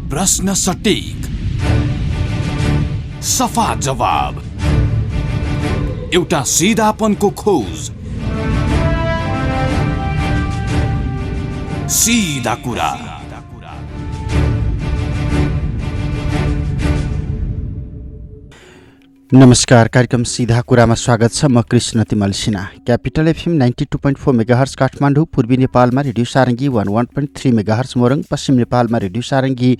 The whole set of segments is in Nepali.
प्रश्न सटीक, सफा जवाब, एउटा सिधापनको खोज, सीधा कुरा। नमस्कार, कार्यक्रम सीधा कुरामा स्वागत छ। म कृष्ण तिमल Sinha. Capital FM 92.4 megahertz Kathmandu, पूर्वी नेपालमा रेडियो सारङ्गी 101.3 मेगाहर्ज मोरङ, पश्चिम नेपालमा रेडियो सारङ्गी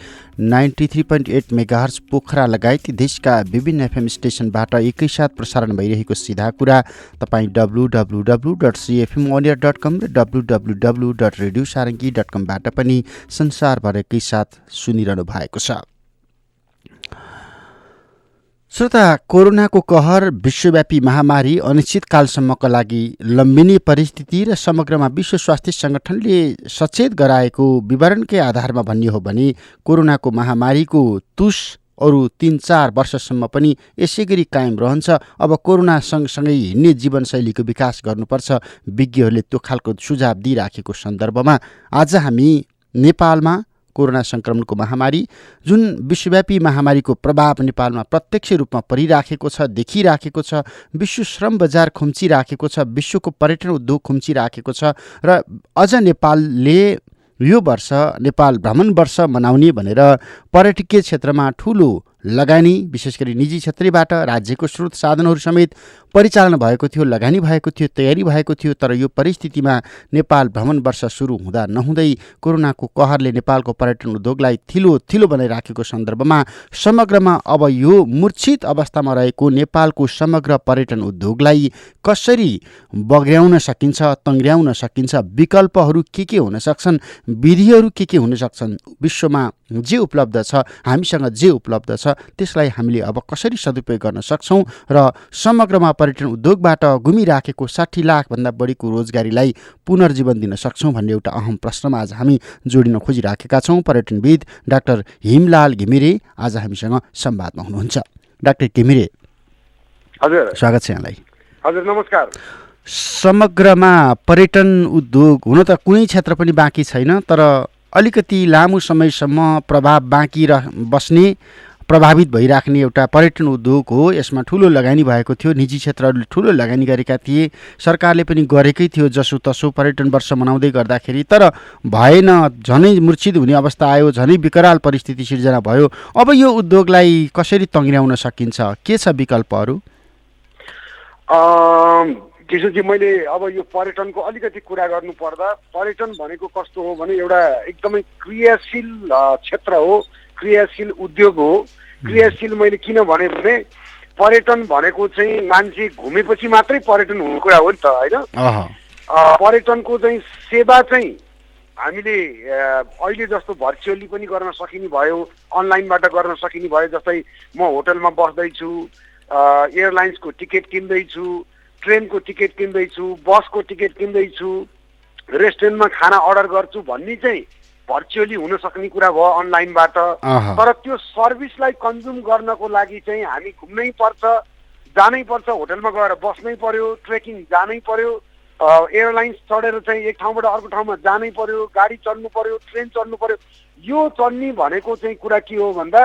93.8 मेगाहर्ज पोखरा लगायत देशका विभिन्न एफएम स्टेशनबाट एकैसाथ प्रसारण भइरहेको सीधा कुरा तपाईँ www.cfmonia.com र www.radiosarangi.com बाट पनि संसारभर एकैसाथ सुनिरहनु भएको छ। श्रोता, कोरोनाको कहर, विश्वव्यापी महामारी, अनिश्चितकालसम्मका लागि लम्बिने परिस्थिति र समग्रमा विश्व स्वास्थ्य सङ्गठनले सचेत गराएको विवरणकै आधारमा भन्ने हो भने कोरोनाको महामारीको तुस अरू 3-4 वर्षसम्म पनि यसै गरी कायम रहन्छ। अब कोरोना सँगसँगै हिँड्ने जीवनशैलीको विकास गर्नुपर्छ, विज्ञहरूले त्यो खालको सुझाव दिइराखेको सन्दर्भमा आज हामी नेपालमा कोरोना संक्रमणको महामारी, जुन विश्वव्यापी महामारीको प्रभाव नेपालमा प्रत्यक्ष रूपमा परिराखेको छ, देखिराखेको छ, विश्व श्रम बजार खुम्चिराखेको छ, विश्वको पर्यटन उद्योग खुम्चिराखेको छ र अझ नेपालले यो वर्ष नेपाल भ्रमण वर्ष मनाउने भनेर पर्यटकीय क्षेत्रमा ठुलो लगानी, विशेष गरी निजी क्षेत्रबाट राज्यको स्रोत साधनहरू समेत परिचालन भएको थियो, लगानी भएको थियो, तयारी भएको थियो। तर यो परिस्थितिमा नेपाल भ्रमण वर्ष सुरु हुँदा नहुँदै कोरोनाको कहरले नेपालको पर्यटन उद्योगलाई थिलो बनाइराखेको सन्दर्भमा समग्रमा अब यो मूर्छित अवस्थामा रहेको नेपालको समग्र पर्यटन उद्योगलाई कसरी बग्र्याउन सकिन्छ, तङ्ग्र्याउन सकिन्छ, विकल्पहरू के हुन सक्छन्, विधिहरू के हुन सक्छन्, विश्वमा जे उपलब्ध छ, हामीसँग जे उपलब्ध छ त्यसलाई हामीले अब कसरी सदुपयोग गर्न सक्छौँ र समग्रमा पर्यटन उद्योगबाट गुमिराखेको 60 लाखभन्दा बढीको रोजगारीलाई पुनर्जीवन दिन सक्छौँ भन्ने एउटा अहम प्रश्नमा आज हामी जोडिन खोजिराखेका छौँ। पर्यटनविद डाक्टर हिमलाल घिमिरे आज हामीसँग संवादमा हुनुहुन्छ। डाक्टर घिमिरे, हजुर, स्वागत छ यहाँलाई। हजुर, नमस्कार। समग्रमा पर्यटन उद्योग हुन त कुनै क्षेत्र पनि बाँकी छैन, तर अलिकति लामो समयसम्म बस्ने प्रभावित भइराख्ने एउटा पर्यटन उद्योग हो। यसमा ठुलो लगानी भएको थियो, निजी क्षेत्रहरूले ठुलो लगानी गरेका थिए, सरकारले पनि गरेकै थियो जसोतसो पर्यटन वर्ष मनाउँदै गर्दाखेरि। तर भएन, झनै मूर्छित हुने अवस्था आयो, झनै विकराल परिस्थिति सिर्जना भयो। अब यो उद्योगलाई कसरी तङ्ग्र्याउन सकिन्छ, के छ विकल्पहरू? किशोरजी, मैले अब यो पर्यटनको अलिकति कुरा गर्नु पर्दा पर्यटन भनेको कस्तो हो भने एउटा एकदमै क्रियाशील क्षेत्र हो, क्रियाशील उद्योग हो। क्रियाशील मैले किन भने पर्यटन भनेको चाहिँ मान्छे घुमेपछि मात्रै पर्यटन हुने कुरा हो नि त, होइन? पर्यटनको चाहिँ सेवा चाहिँ हामीले अहिले जस्तो भर्चुअली पनि गर्न सकिने भयो, अनलाइनबाट गर्न सकिने भयो। जस्तै म होटलमा बस्दैछु, एयरलाइन्सको टिकट किन्दैछु, ट्रेनको टिकट किन्दैछु, बसको टिकट किन्दैछु, रेस्टुरेन्टमा खाना अर्डर गर्छु भन्ने चाहिँ भर्चुअली हुन सक्ने कुरा भयो अनलाइनबाट। तर त्यो सर्भिसलाई कन्ज्युम गर्नको लागि चाहिँ हामी घुम्नै पर्छ, जानै पर्छ, होटलमा गएर बस्नै पर्यो, ट्रेकिङ जानै पर्यो, एयरलाइन्स चढेर चाहिँ एक ठाउँबाट अर्को ठाउँमा जानै पर्यो, गाडी चढ्नु पर्यो, ट्रेन चढ्नु पर्यो। यो चढ्ने भनेको चाहिँ कुरा के हो भन्दा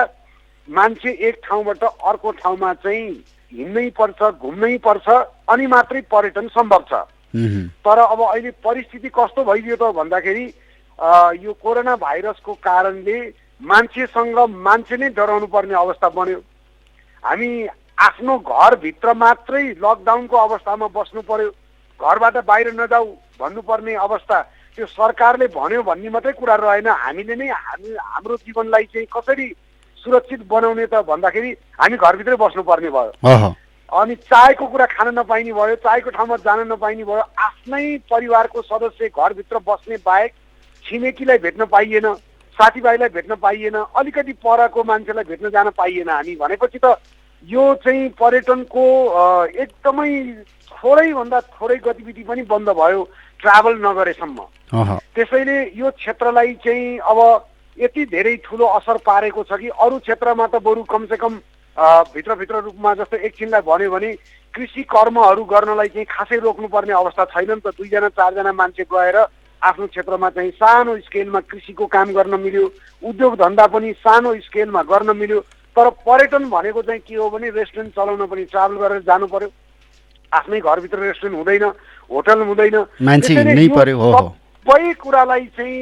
मान्छे एक ठाउँबाट अर्को ठाउँमा चाहिँ हिँड्नै पर्छ, घुम्नै पर्छ, अनि मात्रै पर्यटन सम्भव छ। तर अब अहिले परिस्थिति कस्तो भइदियो त भन्दाखेरि यो कोरोना भाइरसको कारणले मान्छेसँग मान्छे नै डराउनु पर्ने अवस्था बन्यो। हामी आफ्नो घरभित्र मात्रै लकडाउनको अवस्थामा बस्नु पर्यो, घरबाट बाहिर नजाऊ भन्नुपर्ने अवस्था। त्यो सरकारले भन्यो भन्ने मात्रै कुरा रहेन, हामीले नै हाम्रो जीवनलाई चाहिँ कसरी सुरक्षित बनाउने त भन्दाखेरि हामी घरभित्रै बस्नुपर्ने भयो। अनि चाहेको कुरा खान नपाइने भयो, चाहेको ठाउँमा जान नपाइने भयो। आफ्नै परिवारको सदस्य घरभित्र बस्ने बाहेक छिमेकीलाई भेट्न पाइएन, साथीभाइलाई भेट्न पाइएन, अलिकति परको मान्छेलाई भेट्न जान पाइएन। हामी भनेपछि त यो चाहिँ पर्यटनको एकदमै थोरैभन्दा थोरै गतिविधि पनि बन्द भयो, ट्राभल नगरेसम्म। त्यसैले यो क्षेत्रलाई चाहिँ अब यति धेरै ठुलो असर पारेको छ कि अरू क्षेत्रमा त बरु कमसेकम भित्र रूपमा जस्तो एकछिनलाई भन्यो भने कृषि कर्महरू गर्नलाई चाहिँ खासै रोक्नुपर्ने अवस्था छैन नि त। 2 जना 4 जना मान्छे गएर आफ्नो क्षेत्रमा चाहिँ सानो स्केलमा कृषिको काम गर्न मिल्यो, उद्योग धन्दा पनि सानो स्केलमा गर्न मिल्यो। तर पर्यटन भनेको चाहिँ के हो भने रेस्टुरेन्ट चलाउन पनि ट्राभल गरेर जानु पर्यो, आफ्नै घरभित्र रेस्टुरेन्ट हुँदैन, होटल हुँदैन, मान्छे हिँड्नै पर्यो। हो सबै कुरालाई चाहिँ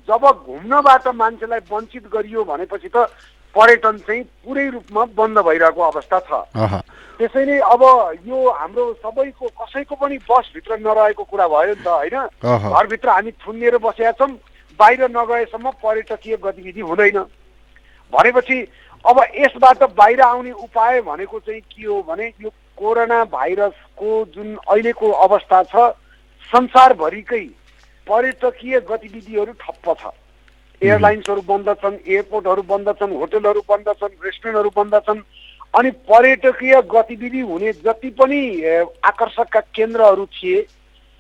जब घुम्नबाट मान्छेलाई वञ्चित गरियो भनेपछि त पर्यटन चाहिँ पुरै रूपमा बन्द भइरहेको अवस्था छ। त्यसैले अब यो हाम्रो सबैको कसैको पनि बसभित्र नरहेको कुरा भयो नि त होइन। घरभित्र हामी थुनिएर बसेका छौँ, बाहिर नगएसम्म पर्यटकीय गतिविधि हुँदैन भनेपछि अब यसबाट बाहिर आउने उपाय भनेको चाहिँ के हो भने यो कोरोना भाइरसको जुन अहिलेको अवस्था छ, संसारभरिकै पर्यटकीय गतिविधिहरू ठप्प छ। एयरलाइन्सहरू बन्द छन्, एयरपोर्टहरू बन्द छन्, होटलहरू बन्द छन्, रेस्टुरेन्टहरू बन्द छन्। अनि पर्यटकीय गतिविधि हुने जति पनि आकर्षकका केन्द्रहरू थिए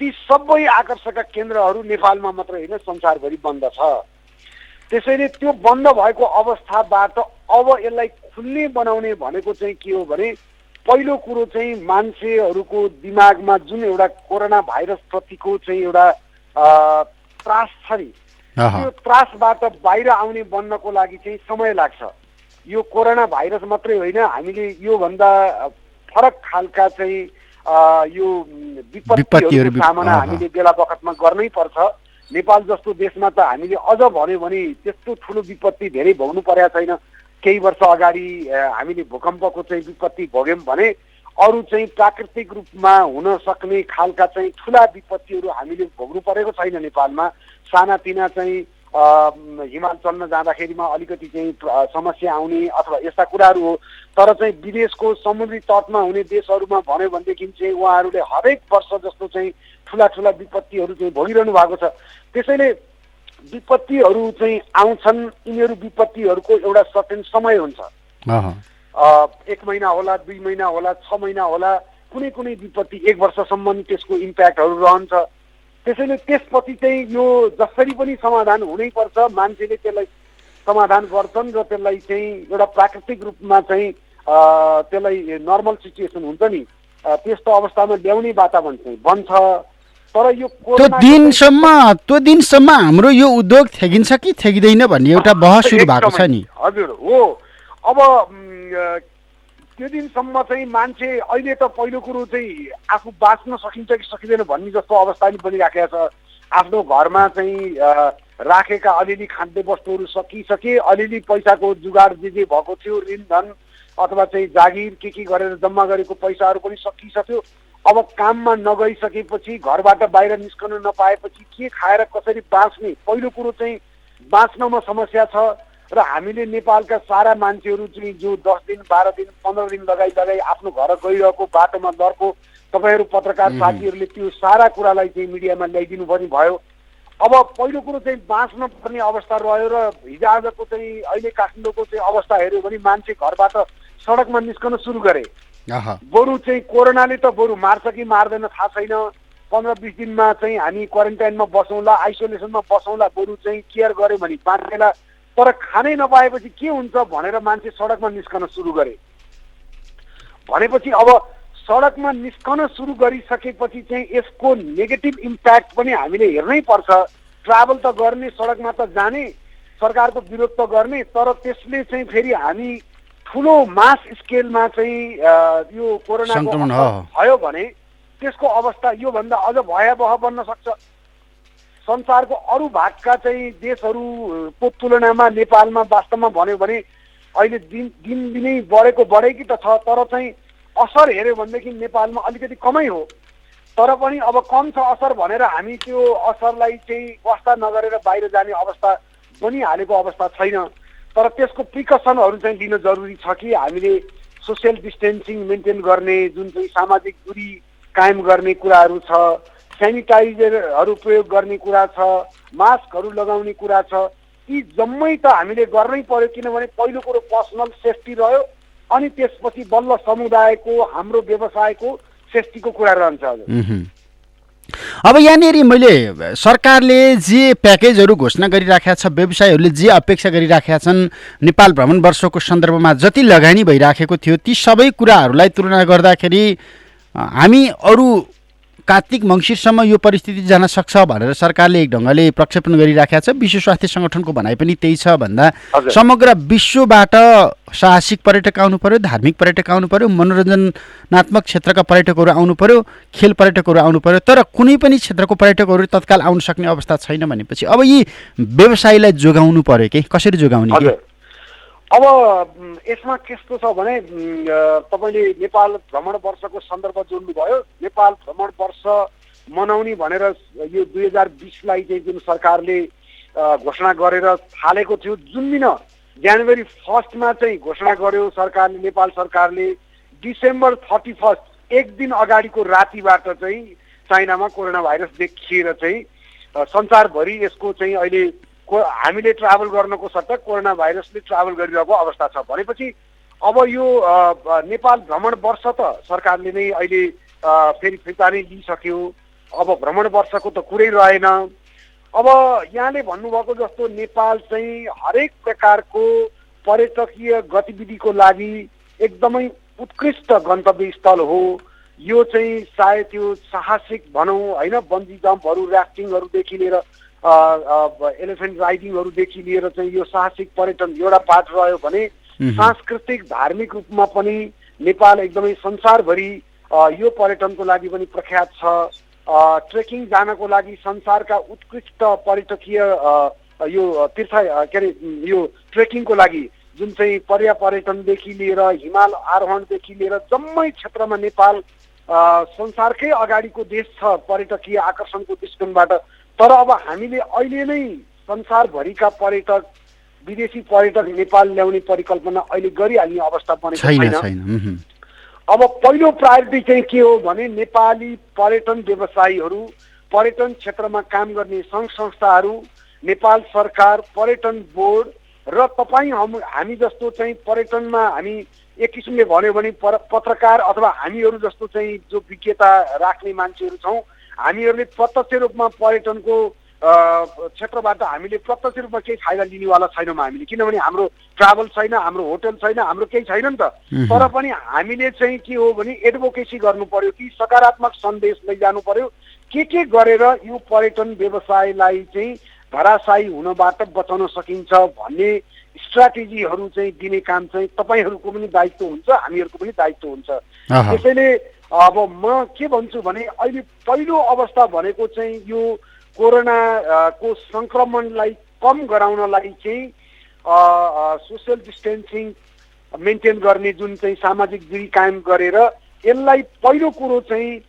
ती सबै आकर्षकका केन्द्रहरू नेपालमा मात्र होइन संसारभरि बन्द छ। त्यसैले त्यो बन्द भएको अवस्थाबाट अब यसलाई खुल्ने बनाउने भनेको चाहिँ के हो भने पहिलो कुरो चाहिँ मान्छेहरूको दिमागमा जुन एउटा कोरोना भाइरस प्रतिको चाहिँ एउटा त्रास छ नि, त्यो त्रासबाट बाहिर आउने बन्नको लागि चाहिँ समय लाग्छ। यो कोरोना भाइरस मात्रै होइन, हामीले योभन्दा फरक खालका चाहिँ यो विपत्तिहरूको सामना हामीले बेला बखतमा गर्नै पर्छ। नेपाल जस्तो देशमा त हामीले अझ भन्यो भने त्यस्तो ठुलो विपत्ति धेरै भोग्नु परेको छैन। केही वर्ष अगाडि हामीले भूकम्पको चाहिँ विपत्ति भोग्यौँ भने अरू चाहिँ प्राकृतिक रूपमा हुन सक्ने खालका चाहिँ ठुला विपत्तिहरू हामीले भोग्नु परेको छैन नेपालमा। सानातिना चाहिँ हिमाल चल्न जाँदाखेरिमा अलिकति चाहिँ समस्या आउने अथवा यस्ता कुराहरू हो। तर चाहिँ विदेशको समुद्री तटमा हुने देशहरूमा भन्यो भनेदेखि चाहिँ उहाँहरूले हरेक वर्ष जस्तो चाहिँ ठुला ठुला विपत्तिहरू चाहिँ भोगिरहनु भएको छ। त्यसैले विपत्तिहरू चाहिँ आउँछन्, यिनीहरू विपत्तिहरूको एउटा सर्टेन समय हुन्छ। 1 महिना होला, 2 महिना होला, 6 महिना होला, कुनै कुनै विपत्ति 1 वर्षसम्म नि त्यसको इम्प्याक्टहरू रहन्छ। त्यसैले त्यसपछि चाहिँ यो जसरी पनि समाधान हुनैपर्छ। मान्छेले त्यसलाई समाधान गर्छन् र त्यसलाई चाहिँ एउटा प्राकृतिक रूपमा चाहिँ त्यसलाई नर्मल सिचुएसन हुन्छ नि त्यस्तो अवस्थामा ल्याउने वातावरण चाहिँ बन्छ। तर यो त्यो दिनसम्म हाम्रो यो उद्योग थेगिन्छ कि थेगिँदैन भन्ने एउटा बहस सुरु भएको छ नि। हजुर हो। अब त्यो दिनसम्म चाहिँ मान्छे अहिले त पहिलो कुरो चाहिँ आफू बाँच्न सकिन्छ कि सकिँदैन भन्ने जस्तो अवस्था नि बनिराखेको छ। आफ्नो घरमा चाहिँ राखेका अलिअलि खाद्य वस्तुहरू सकिसके, अलिअलि पैसाको जुगाड जे भएको थियो, ऋण धन अथवा चाहिँ जागिर के गरेर जम्मा गरेको पैसाहरू पनि सकिसक्यो। अब काममा नगइसकेपछि, घरबाट बाहिर निस्कन नपाएपछि के खाएर कसरी बाँच्ने, पहिलो कुरो चाहिँ बाँच्नमा समस्या छ। र हामीले नेपालका सारा मान्छेहरू चाहिँ जो 10 दिन 12 दिन 15 दिन लगाई आफ्नो घर गइरहेको बाटोमा लड्को, तपाईँहरू पत्रकार साथीहरूले त्यो सारा कुरालाई चाहिँ मिडियामा ल्याइदिनु पनि भयो। अब पहिलो कुरो चाहिँ बाँच्न पर्ने अवस्था रह्यो र हिजोआजको चाहिँ अहिले काठमाडौँको चाहिँ अवस्था हेऱ्यो भने मान्छे घरबाट सडकमा निस्कन सुरु गरे। बरु चाहिँ कोरोनाले त बरु मार्छ कि मार्दैन थाहा छैन, 15-20 दिनमा चाहिँ हामी क्वारेन्टाइनमा बसौँला, आइसोलेसनमा बसौँला, बरु चाहिँ केयर गऱ्यो भने बाँच्नेला। तर खानै नपाएपछि के हुन्छ भनेर मान्छे सडकमा निस्कन सुरु गरे। भनेपछि अब सडकमा निस्कन सुरु गरिसकेपछि चाहिँ यसको नेगेटिभ इम्प्याक्ट पनि हामीले हेर्नै पर्छ। ट्राभल त गर्ने, सडकमा त जाने, सरकारको विरोध त गर्ने, तर त्यसले चाहिँ फेरि हामी ठुलो मास स्केलमा चाहिँ यो कोरोनाको भयो भने त्यसको अवस्था योभन्दा अझ भयावह बन्न सक्छ। संसारको अरू भागका चाहिँ देशहरूको तुलनामा नेपालमा वास्तवमा भन्यो भने अहिले दिनदिनै बढेकी त छ, तर चाहिँ असर हेऱ्यो भनेदेखि नेपालमा अलिकति कमै हो। तर पनि अब कम छ असर भनेर हामी त्यो असरलाई चाहिँ वास्ता नगरेर बाहिर जाने अवस्था बनिहालेको अवस्था छैन। तर त्यसको प्रिकसनहरू चाहिँ लिन जरुरी छ कि हामीले सोसियल डिस्टेन्सिङ मेन्टेन गर्ने, जुन चाहिँ सामाजिक दूरी कायम गर्ने कुराहरू छ, सेनिटाइजरहरू प्रयोग गर्ने कुरा छ, मास्कहरू लगाउने कुरा छ, ती जम्मै त हामीले गर्नै पर्यो। किनभने पहिलो कुरो पर्सनल सेफ्टी रह्यो, अनि त्यसपछि बल्ल समुदायको हाम्रो व्यवसायको सेफ्टीको कुरा रहन्छ। अब यहाँनिर मैले सरकारले जे प्याकेजहरू घोषणा गरिराखेका छ, व्यवसायीहरूले जे अपेक्षा गरिराखेका छन्, नेपाल भ्रमण वर्षको सन्दर्भमा जति लगानी भइराखेको थियो ती सबै कुराहरूलाई तुलना गर्दाखेरि हामी अरू कार्तिक मङ्सिरसम्म यो परिस्थिति जान सक्छ भनेर सरकारले एक ढङ्गले प्रक्षेपण गरिराखेको छ। विश्व स्वास्थ्य सङ्गठनको भनाइ पनि त्यही छ भन्दा समग्र विश्वबाट साहसिक पर्यटक आउनु पर्यो, धार्मिक पर्यटक आउनु पर्यो, मनोरञ्जनात्मक क्षेत्रका पर्यटकहरू आउनु पर्यो, खेल पर्यटकहरू आउनु पर्यो, तर कुनै पनि क्षेत्रको पर्यटकहरू तत्काल आउन सक्ने अवस्था छैन भनेपछि अब यी व्यवसायलाई जोगाउनु पर्यो कि कसरी जोगाउने कि? अब यसमा कस्तो छ भने तपाईँले नेपाल भ्रमण वर्षको सन्दर्भ जोड्नुभयो। नेपाल भ्रमण वर्ष मनाउने भनेर यो 2020लाई चाहिँ जुन सरकारले घोषणा गरेर थालेको थियो, जुन दिन जनवरी 1 चाहिँ घोषणा गर्यो सरकारले, नेपाल सरकारले डिसेम्बर 31 एक दिन अगाडिको रातिबाट चाहिँ चाइनामा कोरोना भाइरस देखिएर चाहिँ संसारभरि यसको चाहिँ अहिले हामीले ट्राभल गर्नको सट्टा कोरोना भाइरसले ट्राभल गरिरहेको अवस्था छ भनेपछि अब यो नेपाल भ्रमण वर्ष त सरकारले नै अहिले फेरि फिर्ता नै लिइसक्यो। अब भ्रमण वर्षको त कुरै रहेन। अब यहाँले भन्नुभएको जस्तो नेपाल चाहिँ हरेक प्रकारको पर्यटकीय गतिविधिको लागि एकदमै उत्कृष्ट गन्तव्य स्थल हो। यो चाहिँ सायद त्यो साहसिक भनौँ होइन, बन्जी जम्पहरू, ऱ्याफ्टिङहरूदेखि लिएर एलिफेन्ट राइडिङहरूदेखि लिएर चाहिँ यो साहसिक पर्यटन एउटा पार्ट रह्यो भने सांस्कृतिक धार्मिक रूपमा पनि नेपाल एकदमै संसारभरि यो पर्यटनको लागि पनि प्रख्यात छ। ट्रेकिङ जानको लागि संसारका उत्कृष्ट पर्यटकीय यो तीर्थ के अरे यो ट्रेकिङको लागि जुन चाहिँ पर्यटनदेखि लिएर हिमाल आरोहणदेखि लिएर जम्मै क्षेत्रमा नेपाल संसारकै अगाडिको देश छ पर्यटकीय आकर्षणको दृष्टिकोणबाट। तर अब हामीले अहिले नै संसारभरिका पर्यटक, विदेशी पर्यटक नेपाल ल्याउने परिकल्पना अहिले गरिहाल्ने अवस्था बनेको छैन। अब पहिलो प्रायोरिटी चाहिँ के हो भने नेपाली पर्यटन व्यवसायीहरू, पर्यटन क्षेत्रमा काम गर्ने सङ्घ संस्थाहरू, नेपाल सरकार, पर्यटन बोर्ड र तपाईँ हामी जस्तो चाहिँ पर्यटनमा हामी एक किसिमले भन्यो भने पत्रकार अथवा हामीहरू जस्तो चाहिँ जो विज्ञता राख्ने मान्छेहरू छौँ, हामीहरूले प्रत्यक्ष रूपमा पर्यटनको क्षेत्रबाट हामीले प्रत्यक्ष रूपमा केही फाइदा लिनेवाला छैनौँ हामीले, किनभने हाम्रो ट्राभल छैन, हाम्रो होटल छैन, हाम्रो केही छैन नि त। तर पनि हामीले चाहिँ के हो भने एडभोकेसी गर्नु पर्यो कि सकारात्मक सन्देश लैजानु पर्यो, के गरेर यो पर्यटन व्यवसायलाई चाहिँ धराशायी हुनबाट बचाउन सकिन्छ भन्ने स्ट्राटेजीहरू चाहिँ दिने काम चाहिँ तपाईँहरूको पनि दायित्व हुन्छ, हामीहरूको पनि दायित्व हुन्छ। त्यसैले अब म के भन्छु भने अहिले पहिलो अवस्था भनेको चाहिँ यो कोरोनाको सङ्क्रमणलाई कम गराउनलाई चाहिँ सोसियल डिस्टेन्सिङ मेन्टेन गर्ने जुन चाहिँ सामाजिक दूरी कायम गरेर यसलाई पहिलो कुरो चाहिँ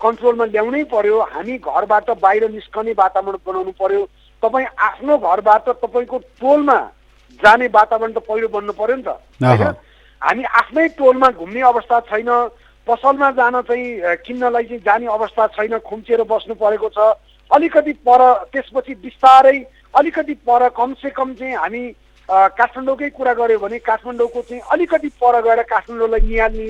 कन्ट्रोलमा ल्याउनै पर्यो। हामी घरबाट बाहिर निस्कने वातावरण बनाउनु पर्यो। तपाईँ आफ्नो घरबाट तपाईँको टोलमा जाने वातावरण त पहिलो बन्नु पर्यो नि त, होइन? हामी आफ्नै टोलमा घुम्ने अवस्था छैन, पसलमा जान चाहिँ किन्नलाई चाहिँ जाने अवस्था छैन, खुम्चिएर बस्नु परेको छ। अलिकति पर त्यसपछि बिस्तारै अलिकति पर कमसे कम चाहिँ हामी काठमाडौँकै कुरा गऱ्यो भने काठमाडौँको चाहिँ अलिकति पर गएर काठमाडौँलाई निहाल्ने,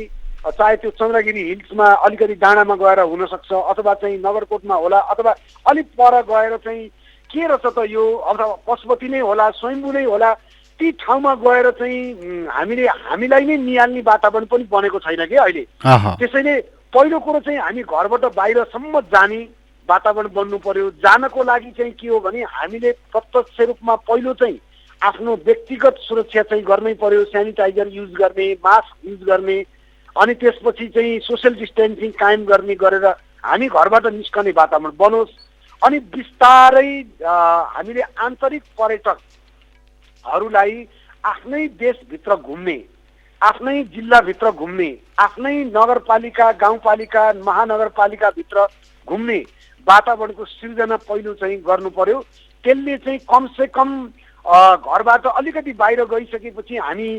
चाहे त्यो चन्द्रगिरी हिल्समा अलिकति डाँडामा गएर हुनसक्छ अथवा चाहिँ नगरकोटमा होला अथवा अलिक पर गएर चाहिँ के रहेछ त यो अथवा पशुपति नै होला, स्वयम्भू नै होला, ती ठाउँमा गएर चाहिँ हामीलाई नै निहाल्ने वातावरण पनि बनेको छैन कि अहिले। त्यसैले पहिलो कुरो चाहिँ हामी घरबाट बाहिरसम्म जाने वातावरण बन्नु पर्यो। जानको लागि चाहिँ के हो भने हामीले प्रत्यक्ष रूपमा पहिलो चाहिँ आफ्नो व्यक्तिगत सुरक्षा चाहिँ गर्नै पर्यो, सेनिटाइजर युज गर्ने, मास्क युज गर्ने, अनि त्यसपछि चाहिँ सोसियल डिस्टेन्सिङ कायम गर्ने गरेर हामी घरबाट निस्कने वातावरण बनोस्। अनि बिस्तारै हामीले आन्तरिक पर्यटकहरूलाई आफ्नै देशभित्र घुम्ने, आफ्नै जिल्लाभित्र घुम्ने, आफ्नै नगरपालिका, गाउँपालिका, महानगरपालिकाभित्र घुम्ने वातावरणको सृजना पहिलो चाहिँ गर्नु पर्यो। त्यसले चाहिँ कमसे कम घरबाट अलिकति बाहिर गइसकेपछि हामी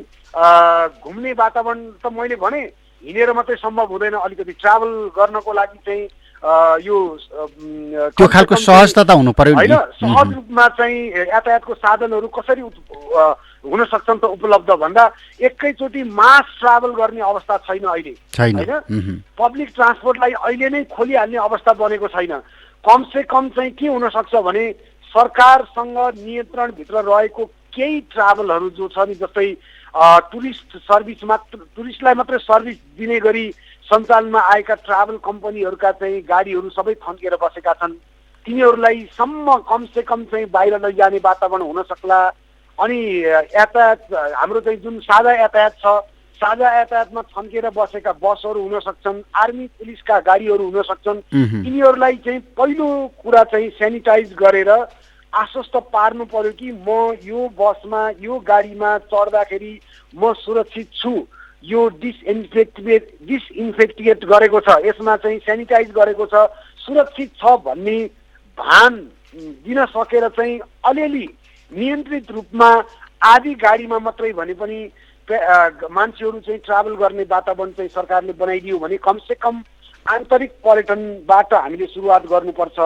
घुम्ने वातावरण त मैले भने हिँडेर मात्रै सम्भव हुँदैन, अलिकति ट्राभल गर्नको लागि चाहिँ यो त्यो खालको सहजता त हुनु पर्यो हैन। सहज रूपमा चाहिँ यातायातको साधनहरू कसरी हुन सक्छन् त उपलब्ध भन्दा एकैचोटि मास ट्राभल गर्ने अवस्था छैन अहिले, हैन? पब्लिक ट्रान्सपोर्टलाई अहिले नै खोलिहाल्ने अवस्था बनेको छैन। कमसे कम चाहिँ के हुन सक्छ भने सरकारसँग नियन्त्रणभित्र रहेको केही ट्राभलहरू जो छ नि, जस्तै टुरिस्ट सर्भिस मात्र, टुरिस्टलाई मात्रै सर्भिस दिने गरी सञ्चालनमा आएका ट्राभल कम्पनीहरूका चाहिँ गाडीहरू सबै थन्किएर बसेका छन्। तिनीहरूलाई सम्म कमसे कम चाहिँ बाहिर लैजाने वातावरण हुन सक्ला। अनि यातायात हाम्रो चाहिँ जुन साझा यातायात छ, साझा यातायातमा थन्केर बसेका बसहरू हुन सक्छन्, आर्मी पुलिसका गाडीहरू हुन सक्छन्। यिनीहरूलाई चाहिँ पहिलो कुरा चाहिँ सेनिटाइज गरेर आश्वस्त पार्नु पर्यो कि म यो बसमा यो गाडीमा चढ्दाखेरि म सुरक्षित छु, यो डिसइन्फेक्टिएट गरेको छ, यसमा चाहिँ सेनिटाइज गरेको छ, सुरक्षित छ भन्ने भान दिन सकेर चाहिँ अलिअलि नियन्त्रित रूपमा आधी गाडीमा मात्रै भने पनि मान्छेहरू चाहिँ ट्राभल गर्ने वातावरण चाहिँ सरकारले बनाइदियो भने कमसे कम आन्तरिक पर्यटनबाट हामीले सुरुवात गर्नुपर्छ।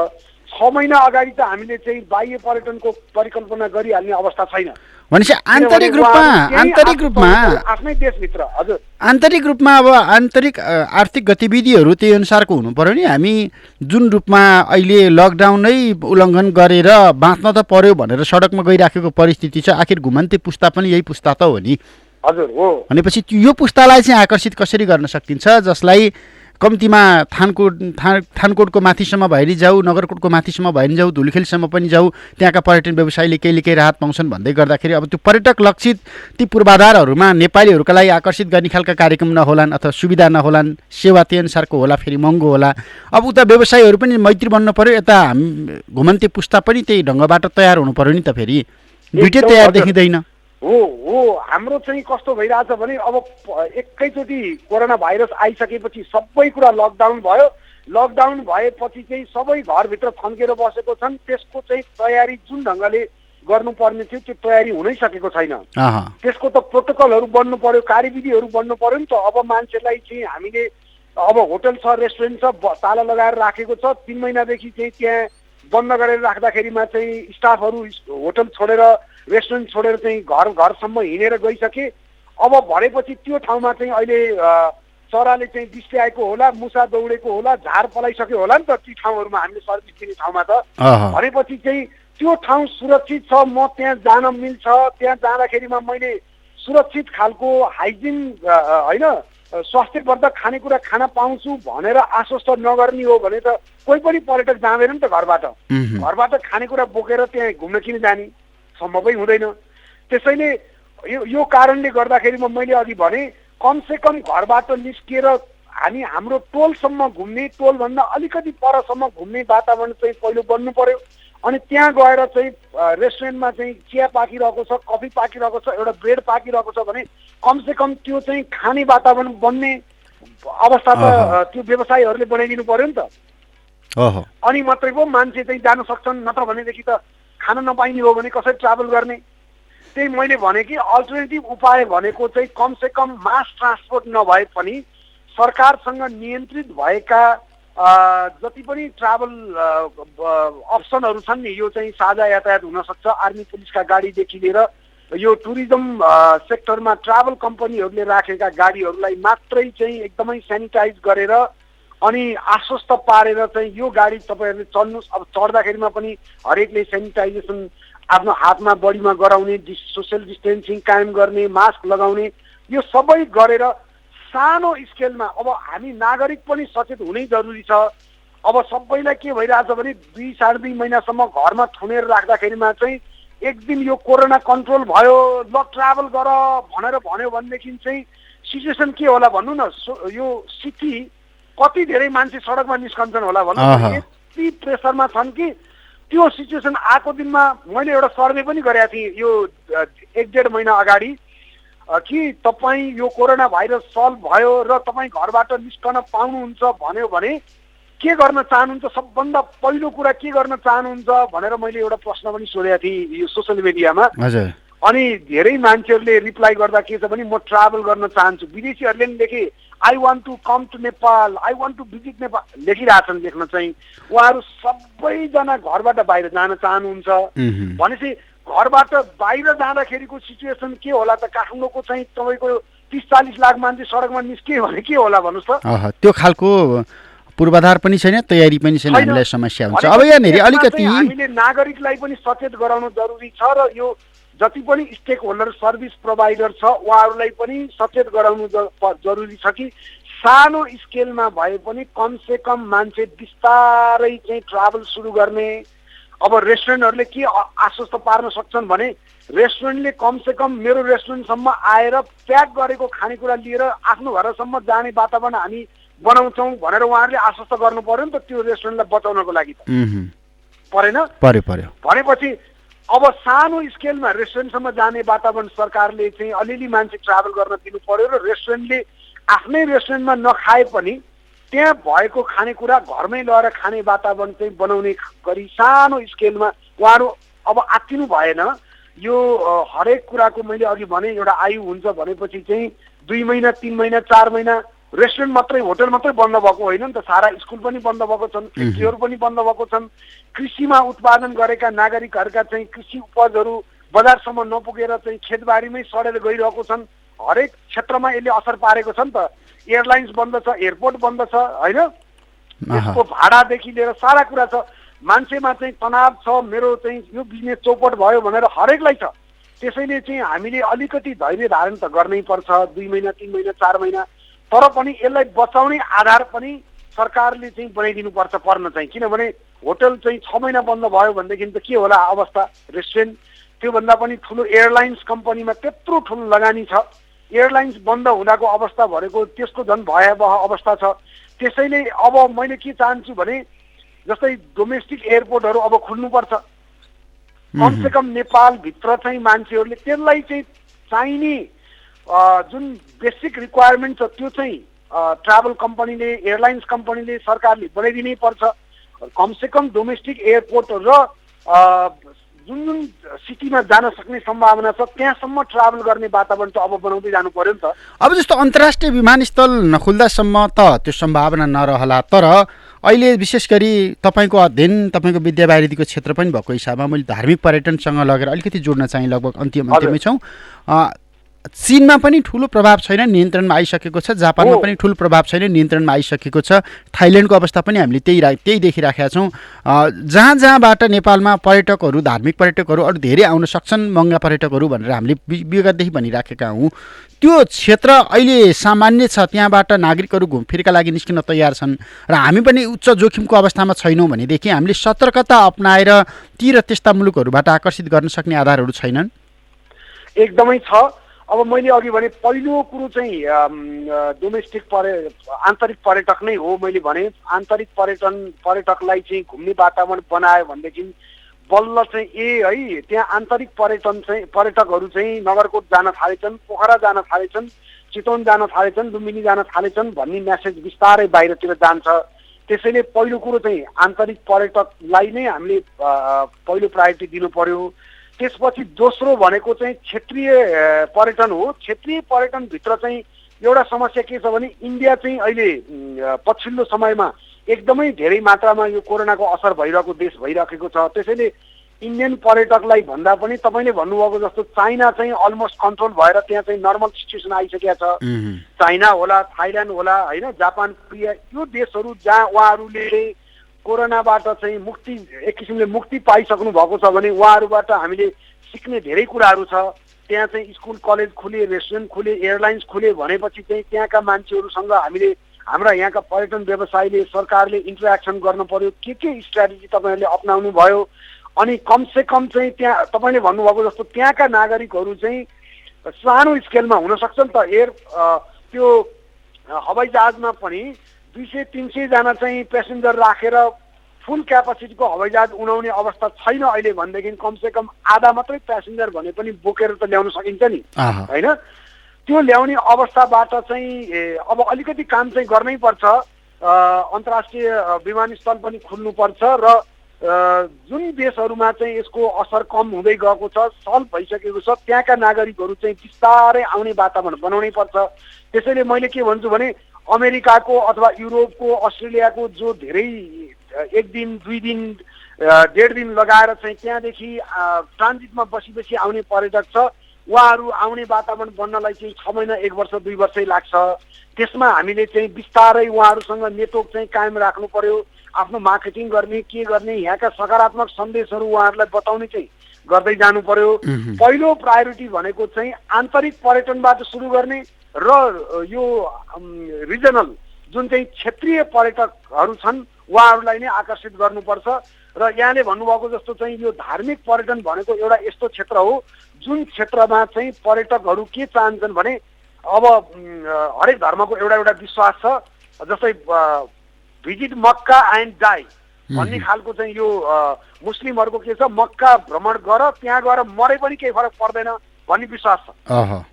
6 महिना अगाडि त हामीले चाहिँ बाह्य पर्यटनको परिकल्पना गरिहाल्ने अवस्था छैन। भनेपछि आन्तरिक रूपमा आफ्नै देशभित्र हजुर आन्तरिक रूपमा अब आन्तरिक आर्थिक गतिविधिहरू त्यही अनुसारको हुनु पर्यो नि। हामी जुन रूपमा अहिले लकडाउनै उल्लङ्घन गरेर बाँच्न त पर्यो भनेर सडकमा गइराखेको परिस्थिति छ। आखिर घुमन्ते पुस्ता पनि यही पुस्ता त हो नि। हजुर हो। भनेपछि यो पुस्तालाई चाहिँ आकर्षित कसरी गर्न सकिन्छ, जसलाई कम्तीमा थानकोटको माथिसम्म भएरी जाऊ, नगरकोटको माथिसम्म भएरी जाऊ, धुलिखेलसम्म पनि जाऊ, त्यहाँका पर्यटन व्यवसायीले केही राहत पाउँछन् भन्दै गर्दाखेरि अब त्यो पर्यटक लक्षित ती पूर्वाधारहरूमा नेपालीहरूका लागि आकर्षित गर्ने खालका कार्यक्रम नहोलान् अथवा सुविधा नहोलान्, सेवा त्यही अनुसारको होला, फेरि महँगो होला। अब उता व्यवसायीहरू पनि मैत्री बन्नु पर्यो, यता घुमन्ते पुस्ता पनि त्यही ढङ्गबाट तयार हुनु पर्यो नि त। फेरि दुइटै तयार देखिँदैन। हो हाम्रो चाहिँ कस्तो भइरहेछ भने अब एकैचोटि कोरोना भाइरस आइसकेपछि सबै कुरा लकडाउन भयो। लकडाउन भएपछि चाहिँ सबै घरभित्र थन्केर बसेको छन्। त्यसको चाहिँ तयारी जुन ढङ्गले गर्नुपर्ने थियो त्यो तयारी हुनै सकेको छैन। त्यसको त प्रोटोकलहरू बन्नु पर्यो, कार्यविधिहरू बन्नु पर्यो नि त। अब मान्छेलाई चाहिँ हामीले अब होटल छ, रेस्टुरेन्ट छ, ताला लगाएर राखेको छ, 3 महिनादेखि चाहिँ त्यहाँ बन्द गरेर राख्दाखेरिमा चाहिँ स्टाफहरू होटल छोडेर रेस्टुरेन्ट छोडेर चाहिँ घरसम्म हिँडेर गइसके। अब भनेपछि त्यो ठाउँमा चाहिँ अहिले चराले चाहिँ बिस्ट्याएको होला, मुसा दौडेको होला, झार पलाइसक्यो होला नि त ती ठाउँहरूमा हामीले सर्भिस दिने ठाउँमा त। भनेपछि चाहिँ त्यो ठाउँ सुरक्षित छ, म त्यहाँ जान मिल्छ, त्यहाँ जाँदाखेरिमा मैले सुरक्षित खालको हाइजिन होइन स्वास्थ्यवर्धक खानेकुरा खान पाउँछु भनेर आश्वस्त नगर्ने हो भने त कोही पनि पर्यटक जाँदैन नि त। घरबाट खानेकुरा बोकेर त्यहाँ घुम्न किन जाने, सम्भवै हुँदैन। त्यसैले यो कारणले गर्दाखेरिमा मैले अघि भने कमसे कम घरबाट निस्किएर हामी हाम्रो टोलसम्म घुम्ने, टोलभन्दा अलिकति परसम्म घुम्ने वातावरण चाहिँ पहिलो बन्नु पर्यो। अनि त्यहाँ गएर चाहिँ रेस्टुरेन्टमा चाहिँ चिया पाकिरहेको छ, कफी पाकिरहेको छ, एउटा ब्रेड पाकिरहेको छ भने कमसे कम त्यो चाहिँ खाने वातावरण बन्ने अवस्था त त्यो व्यवसायीहरूले बनाइदिनु पर्यो नि त। अनि मात्रै पो मान्छे चाहिँ जान सक्छन्, नत्र भनेदेखि त खान नपाइने हो भने कसरी ट्राभल गर्ने। त्यही मैले भने कि अल्टरनेटिभ उपाय भनेको चाहिँ कमसे कम मास ट्रान्सपोर्ट नभए पनि सरकारसँग नियन्त्रित भएका जति पनि ट्राभल अप्सनहरू छन् नि, यो चाहिँ साझा यातायात हुनसक्छ, आर्मी पुलिसका गाडीदेखि लिएर यो टुरिज्म सेक्टरमा ट्राभल कम्पनीहरूले राखेका गाडीहरूलाई मात्रै चाहिँ एकदमै सेनिटाइज गरेर अनि आश्वस्त पारेर चाहिँ यो गाडी तपाईँहरूले चढ्नुहोस्। अब चढ्दाखेरिमा पनि हरेकले सेनिटाइजेसन आफ्नो हातमा बडीमा गराउने, सोसियल डिस्टेन्सिङ कायम गर्ने, मास्क लगाउने, यो सबै गरेर सानो स्केलमा अब हामी नागरिक पनि सचेत हुनै जरुरी छ। अब सबैलाई के भइरहेछ भने 2-2.5 महिनासम्म घरमा थुनेर राख्दाखेरिमा चाहिँ एक दिन यो कोरोना कन्ट्रोल भयो, ल ट्राभल गर भनेर भन्यो भनेदेखि चाहिँ सिचुएसन के होला भन्नु न। यो सिटी कति धेरै मान्छे सडकमा निस्कन्छन् होला भन्नु। यति प्रेसरमा छन् कि त्यो सिचुएसन आएको दिनमा मैले एउटा सर्वे पनि गरेको थिएँ यो 1-1.5 महिना अगाडि कि तपाईँ यो कोरोना भाइरस सल्भ भयो र तपाईँ घरबाट निस्कन पाउनुहुन्छ भन्यो भने के गर्न चाहनुहुन्छ, सबभन्दा पहिलो कुरा के गर्न चाहनुहुन्छ भनेर मैले एउटा प्रश्न पनि सोधेको थिएँ यो सोसियल मिडियामा। अनि धेरै मान्छेहरूले रिप्लाई गर्दा के छ भने म ट्राभल गर्न चाहन्छु। विदेशीहरूले पनि लेखे I want to come to Nepal, I want to visit Nepal लेखिरहेछन्। लेख्न चाहिँ उहाँहरू सबैजना घरबाट बाहिर जान चाहनुहुन्छ। भनेपछि घरबाट बाहिर जाँदाखेरिको सिचुएसन के होला त? काठमाडौँको चाहिँ तपाईँको 30-40 लाख मान्छे सडकमा निस्कियो भने के होला भन्नुहोस् त? त्यो खालको पूर्वाधार पनि छैन, तयारी पनि छैन, हामीलाई समस्या हुन्छ। अब यहाँनिर अलिकति हामीले नागरिकलाई पनि सचेत गराउनु जरुरी छ र यो जति पनि स्टेक होल्डर सर्भिस प्रोभाइडर छ उहाँहरूलाई पनि सचेत गराउनु जरुरी छ कि सानो स्केलमा भए पनि कमसे कम मान्छे बिस्तारै चाहिँ ट्राभल सुरु गर्ने। अब रेस्टुरेन्टहरूले के आश्वस्त पार्न सक्छन् भने रेस्टुरेन्टले कमसे कम मेरो रेस्टुरेन्टसम्म आएर प्याक गरेको खानेकुरा लिएर आफ्नो घरसम्म जाने वातावरण हामी बनाउँछौँ भनेर उहाँहरूले आश्वस्त गर्नु पर्यो नि त त्यो रेस्टुरेन्टलाई बचाउनको लागि त परेन? पर्यो। भनेपछि अब सानो स्केलमा रेस्टुरेन्टसम्म जाने वातावरण सरकारले चाहिँ अलिअलि मान्छे ट्राभल गर्न दिनु पर्यो र रेस्टुरेन्टले आफ्नै रेस्टुरेन्टमा नखाए पनि त्यहाँ भएको खानेकुरा घरमै लगेर खाने वातावरण चाहिँ बनाउने गरी सानो स्केलमा उहाँहरू अब आत्तिनु भएन। यो हरेक कुराको मैले अघि भने एउटा आयु हुन्छ भनेपछि चाहिँ 2 महिना 3 महिना 4 महिना रेस्टुरेन्ट मात्रै होटल मात्रै बन्द भएको होइन नि त, सारा स्कुल पनि बन्द भएको छन्, फैक्ट्रीहरू पनि बन्द भएको छन्। कृषिमा उत्पादन गरेका नागरिकहरूका चाहिँ कृषि उपजहरू बजारसम्म नपुगेर चाहिँ खेतबारीमै सडेर गइरहेको छन्। हरेक क्षेत्रमा यसले असर पारेको छ नि त। एयरलाइन्स बन्द छ, एयरपोर्ट बन्द छ होइन, त्यसको भाडादेखि लिएर सारा कुरा छ। मान्छेमा चाहिँ तनाव छ, मेरो चाहिँ यो बिजनेस चौपट भयो भनेर हरेकलाई छ। त्यसैले चाहिँ हामीले अलिकति धैर्य धारण त गर्नै पर्छ, 2 महिना 3 महिना 4 महिना, तर पनि यसलाई बचाउने आधार पनि सरकारले चाहिँ बनाइदिनु पर्न चाहिँ। किनभने होटल चाहिँ 6 महिना बन्द भयो भनेदेखि त के होला अवस्था, रेस्टुरेन्ट त्योभन्दा पनि ठुलो एयरलाइन्स कम्पनीमा त्यत्रो ठुलो लगानी छ, एयरलाइन्स बन्द हुँदाको अवस्था भनेको त्यसको झन् भयावह अवस्था छ। त्यसैले अब मैले के चाहन्छु भने जस्तै डोमेस्टिक एयरपोर्टहरू अब खुल्नुपर्छ। कमसेकम नेपालभित्र चाहिँ मान्छेहरूले त्यसलाई चाहिँ चाहिने जुन बेसिक रिक्वायरमेन्ट छ त्यो चाहिँ ट्राभल कम्पनीले, एयरलाइन्स कम्पनीले, सरकारले बनाइदिनै पर्छ। कमसेकम डोमेस्टिक एयरपोर्ट र जुन जुन सिटीमा जान सक्ने सम्भावना छ त्यहाँसम्म ट्राभल गर्ने वातावरण चाहिँ अब बनाउँदै जानु पर्यो नि त। अब जस्तो अन्तर्राष्ट्रिय विमानस्थल नखुल्दासम्म त त्यो सम्भावना नरहला, तर अहिले विशेष गरी तपाईँको अध्ययन, तपाईँको विद्यावारिधीको क्षेत्र पनि भएको हिसाबमा मैले धार्मिक पर्यटनसँग लगेर अलिकति जोड्न चाहिँ लगभग अन्त्यमै छौँ। चीनमा पनि ठुलो प्रभाव छैन, नियन्त्रणमा आइसकेको छ। जापानमा पनि ठुलो प्रभाव छैन, नियन्त्रणमा आइसकेको छ। थाइल्यान्डको अवस्था पनि हामीले त्यही देखिराखेका छौँ। जहाँबाट नेपालमा पर्यटकहरू, धार्मिक पर्यटकहरू अरू धेरै आउन सक्छन्, महँगा पर्यटकहरू भनेर हामीले विगतदेखि भनिराखेका हौँ। त्यो क्षेत्र अहिले सामान्य छ, त्यहाँबाट नागरिकहरू घुमफिरका लागि निस्किन तयार छन् र हामी पनि उच्च जोखिमको अवस्थामा छैनौँ भनेदेखि हामीले सतर्कता अपनाएर ती र त्यस्ता मुलुकहरूबाट आकर्षित गर्न सक्ने आधारहरू छैनन्? एकदमै छ। अब मैले अघि भने पहिलो कुरो चाहिँ आन्तरिक पर्यटक नै हो। मैले भने आन्तरिक पर्यटकलाई चाहिँ घुम्ने वातावरण बनायो भनेदेखि बल्ल चाहिँ है त्यहाँ आन्तरिक पर्यटकहरू चाहिँ नगरकोट जान थालेछन्, पोखरा जान थालेछन्, चितवन जान थालेछन्, लुम्बिनी जान थालेछन् भन्ने मेसेज बिस्तारै बाहिरतिर जान्छ। त्यसैले पहिलो कुरो चाहिँ आन्तरिक पर्यटकलाई नै हामीले पहिलो प्रायोरिटी दिनु पर्यो। त्यसपछि दोस्रो भनेको चाहिँ क्षेत्रीय पर्यटन हो। क्षेत्रीय पर्यटनभित्र चाहिँ एउटा समस्या के छ भने इन्डिया चाहिँ अहिले पछिल्लो समयमा एकदमै धेरै मात्रामा यो कोरोनाको असर भइरहेको देश भइराखेको छ। त्यसैले इन्डियन पर्यटकलाई भन्दा पनि तपाईँले भन्नुभएको जस्तो चाइना चाहिँ अलमोस्ट कन्ट्रोल भएर त्यहाँ चाहिँ नर्मल सिचुएसन आइसकेको छ। चाइना होला, थाइल्यान्ड होला होइन, जापान, कोरिया, यो देशहरू जहाँ उहाँहरूले कोरोनाबाट चाहिँ एक किसिमले मुक्ति पाइसक्नु भएको छ भने उहाँहरूबाट हामीले सिक्ने धेरै कुराहरू छ। त्यहाँ चाहिँ स्कुल कलेज खुले, रेस्टुरेन्ट खुले, एयरलाइन्स खुले भनेपछि चाहिँ त्यहाँका मान्छेहरूसँग हामीले हाम्रा यहाँका पर्यटन व्यवसायले, सरकारले इन्टरेक्सन गर्नु पर्यो। के स्ट्राटेजी तपाईँहरूले अप्नाउनु भयो? अनि कमसे कम चाहिँ त्यहाँ तपाईँले भन्नुभएको जस्तो त्यहाँका नागरिकहरू चाहिँ सानो स्केलमा हुन सक्छ नि त। त्यो हवाई जहाजमा पनि 200-300 जना चाहिँ पेसेन्जर राखेर फुल क्यापासिटीको हवाईजहाज उडाउने अवस्था छैन अहिले भनेदेखि कमसे कम आधा मात्रै प्यासेन्जर भने पनि बोकेर त ल्याउन सकिन्छ नि होइन। त्यो ल्याउने अवस्थाबाट चाहिँ अब अलिकति काम चाहिँ गर्नै पर्छ। अन्तर्राष्ट्रिय विमानस्थल पनि खुल्नुपर्छ र जुन देशहरूमा चाहिँ यसको असर कम हुँदै गएको छ, सल्भ भइसकेको छ, त्यहाँका नागरिकहरू चाहिँ बिस्तारै आउने वातावरण बनाउनै पर्छ। त्यसैले मैले के भन्छु भने अमेरिकाको अथवा युरोपको, अस्ट्रेलियाको जो धेरै 1 दिन 2 दिन 1.5 दिन लगाएर चाहिँ त्यहाँदेखि ट्रान्जिटमा बसी आउने पर्यटक छ, उहाँहरू आउने वातावरण बन्नलाई चाहिँ 6 महिना 1 वर्ष 2 वर्षै लाग्छ। त्यसमा हामीले चाहिँ बिस्तारै उहाँहरूसँग नेटवर्क चाहिँ कायम राख्नु पर्यो, आफ्नो मार्केटिङ गर्ने, के गर्ने, यहाँका सकारात्मक सन्देशहरू उहाँहरूलाई बताउने चाहिँ गर्दै जानु पर्यो। पहिलो प्रायोरिटी भनेको चाहिँ आन्तरिक पर्यटनबाट सुरु गर्ने र यो रिजनल जुन चाहिँ क्षेत्रीय पर्यटकहरू छन् उहाँहरूलाई नै आकर्षित गर्नुपर्छ। र यहाँले भन्नुभएको जस्तो चाहिँ यो धार्मिक पर्यटन भनेको एउटा यस्तो क्षेत्र हो जुन क्षेत्रमा चाहिँ पर्यटकहरू के चाहन्छन् भने अब हरेक धर्मको एउटा एउटा विश्वास छ। जस्तै भिजिट मक्का एन्ड डाई भन्ने खालको चाहिँ यो मुस्लिमहरूको के छ, मक्का भ्रमण गर, त्यहाँ गएर मरे पनि केही फरक पर्दैन भन्ने विश्वास छ।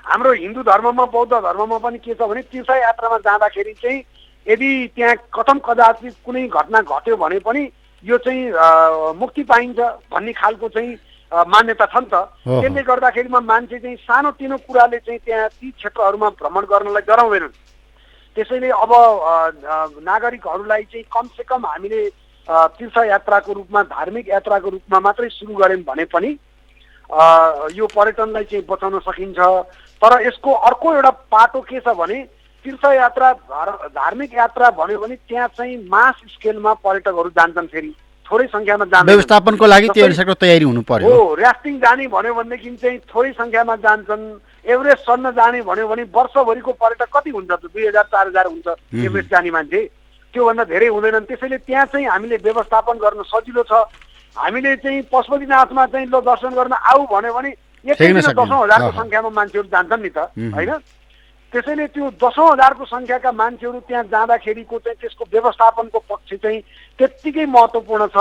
हाम्रो हिन्दू धर्ममा, बौद्ध धर्ममा पनि के छ भने तीर्थयात्रामा जाँदाखेरि चाहिँ यदि त्यहाँ कथम कदाचित कुनै घटना घट्यो भने पनि यो चाहिँ मुक्ति पाइन्छ भन्ने खालको चाहिँ मान्यता छ नि त। त्यसले गर्दाखेरिमा मान्छे चाहिँ सानोतिनो कुराले चाहिँ त्यहाँ ती क्षेत्रहरूमा भ्रमण गर्नलाई डराउँदैनन्। त्यसैले अब नागरिकहरूलाई चाहिँ कमसेकम हामीले तीर्थयात्राको रूपमा, धार्मिक यात्राको रूपमा मात्रै सुरु गऱ्यौँ भने पनि यो पर्यटनलाई चाहिँ बचाउन सकिन्छ। तर यसको अर्को एउटा पाटो के छ भने तीर्थयात्रा, धार्मिक यात्रा भन्यो भने त्यहाँ चाहिँ मास स्केलमा पर्यटकहरू जान्छन्, फेरि थोरै सङ्ख्यामा जान्छन्। व्यवस्थापनको लागि त्यो अनुसारको तयारी हुनु पर्यो। हो, र्याफ्टिङ जाने भन्यो भनेदेखि चाहिँ थोरै सङ्ख्यामा जान्छन्। एभरेस्ट चढ्न जाने भन्यो भने वर्षभरिको पर्यटक कति हुन्छ त? 2000-4000 हुन्छ एभरेस्ट जाने मान्छे, त्योभन्दा धेरै हुँदैनन्। त्यसैले त्यहाँ चाहिँ हामीले व्यवस्थापन गर्न सजिलो छ। हामीले चाहिँ पशुपतिनाथमा चाहिँ ल दर्शन गर्न आऊ भन्यो भने 10,000को सङ्ख्यामा मान्छेहरू जान्छन् नि त, होइन? त्यसैले त्यो 10,000को सङ्ख्याका मान्छेहरू त्यहाँ जाँदाखेरिको चाहिँ त्यसको व्यवस्थापनको पक्ष चाहिँ त्यत्तिकै महत्त्वपूर्ण छ।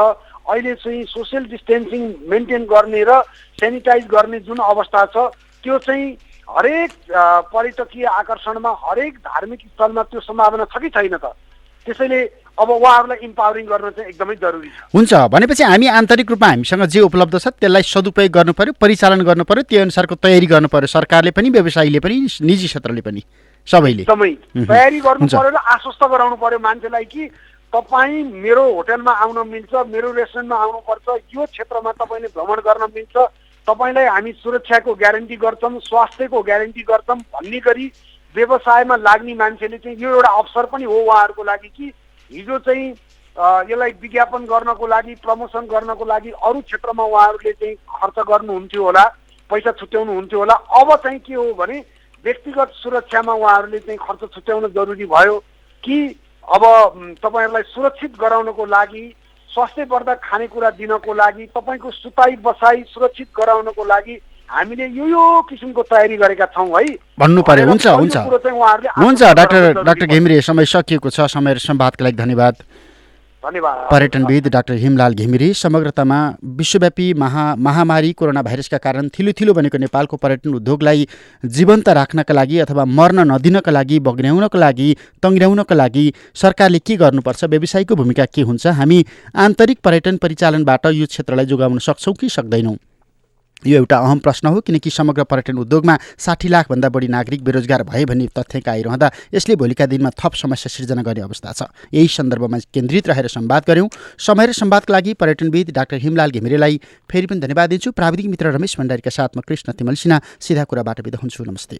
अहिले चाहिँ सोसियल डिस्टेन्सिङ मेन्टेन गर्ने र सेनिटाइज गर्ने जुन अवस्था छ त्यो चाहिँ हरेक पर्यटकीय आकर्षणमा, हरेक धार्मिक स्थलमा त्यो सम्भावना छ कि छैन त? त्यसैले अब उहाँहरूलाई इम्पावरिङ गर्न चाहिँ एकदमै जरुरी छ। हुन्छ, भनेपछि हामी आन्तरिक रूपमा हामीसँग जे उपलब्ध छ त्यसलाई सदुपयोग गर्नु पर्यो, परिचालन गर्नु पर्यो, त्यो अनुसारको तयारी गर्नु पर्यो। सरकारले पनि, व्यवसायीले पनि, निजी क्षेत्रले पनि, सबैले एकदमै तयारी गर्नु पर्यो र आश्वस्त गराउनु पर्यो मान्छेलाई कि तपाईँ मेरो होटलमा आउन मिल्छ, मेरो रेस्टुरेन्टमा आउनुपर्छ, यो क्षेत्रमा तपाईँले भ्रमण गर्न मिल्छ, तपाईँलाई हामी सुरक्षाको ग्यारेन्टी गर्छौँ, स्वास्थ्यको ग्यारेन्टी गर्छौँ भन्ने गरी व्यवसायमा लाग्ने मान्छेले चाहिँ यो एउटा अवसर पनि हो उहाँहरूको लागि कि हिजो चाहिँ यसलाई विज्ञापन गर्नको लागि, प्रमोसन गर्नको लागि अरू क्षेत्रमा उहाँहरूले चाहिँ खर्च गर्नुहुन्थ्यो होला, पैसा छुट्याउनुहुन्थ्यो होला। अब चाहिँ के हो भने व्यक्तिगत सुरक्षामा उहाँहरूले चाहिँ खर्च छुट्याउन जरुरी भयो कि अब तपाईँहरूलाई सुरक्षित गराउनको लागि, स्वास्थ्यवर्धक खानेकुरा दिनको लागि, तपाईँको सुताई बसाई सुरक्षित गराउनको लागि हामीले यो किसिमको तयारी गरेका छौँ है भन्नु पर्यो। हुन्छ हुन्छ हुन्छ डाक्टर घिमिरे, समय सकिएको छ। समय र संवादका लागि धन्यवाद। पर्यटनविद डाक्टर हिमलाल घिमिरे समग्रतामा विश्वव्यापी महामारी कोरोना भाइरसका कारण थिलो बनेको नेपालको पर्यटन उद्योगलाई जीवन्त राख्नका लागि अथवा मर्न नदिनका लागि, बग्न्याउनका लागि, तङ्ग्याउनका लागि सरकारले के गर्नुपर्छ, व्यवसायीको भूमिका के हुन्छ, हामी आन्तरिक पर्यटन परिचालनबाट यो क्षेत्रलाई जोगाउन सक्छौँ कि सक्दैनौँ? यो एउटा अहम प्रश्न हो, किनकि समग्र पर्यटन उद्योगमा 60 लाखभन्दा बढी नागरिक बेरोजगार भए भन्ने तथ्यका आइरहँदा यसले भोलिका दिनमा थप समस्या सिर्जना गर्ने अवस्था छ। यही सन्दर्भमा केन्द्रित रहेर संवाद गऱ्यौँ। समय र संवादका लागि पर्यटनविद डाक्टर हिमलाल घिमिरेलाई फेरि पनि धन्यवाद दिन्छु। प्राविधिक मित्र रमेश भण्डारीका साथमा कृष्ण तिमल सिन्हा। सिधा कुराबाट बिदा हुन्छु। नमस्ते।